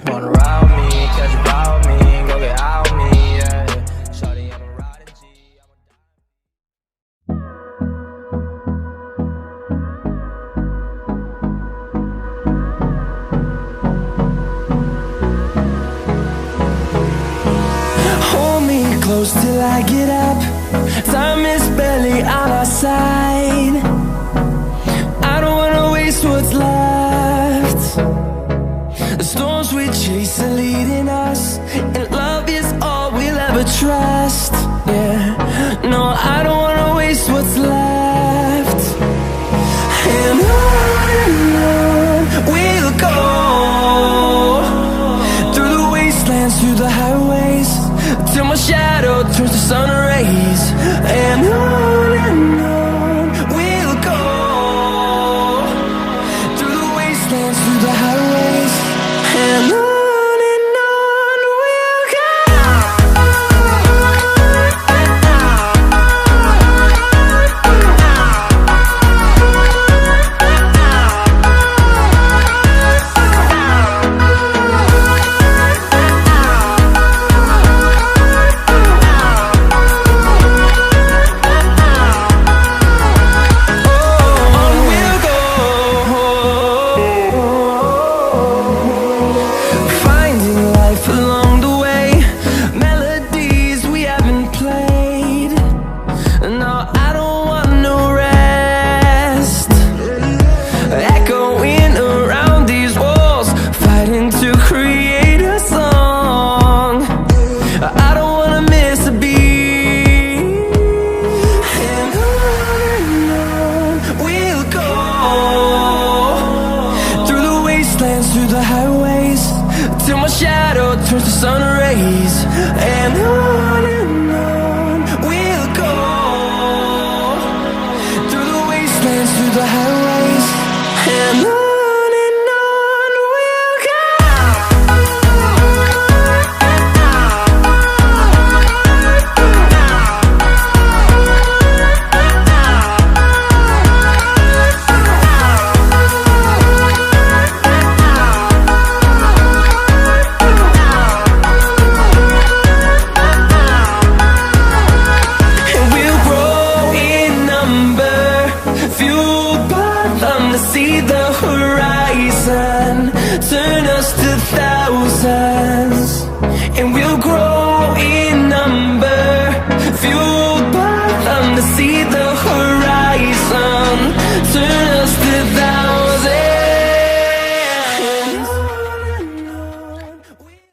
Wanna ride me, catch a vibe with me, go get out with me, yeah. Shawty, I'm a riding G, Hold me close till I get up. Time is barely on our side. I don't wanna waste what's left. The storms we chase are leading us, and love is all we'll ever trust. Yeah, no, I don't wanna waste what's left. And on we'll go, through the wastelands, through the highways, till my shadow turns to sun rays. And on we'll go, through the wastelands, through the highways, and on we'll go. Through the highways, till my shadow turns to sun rays. And on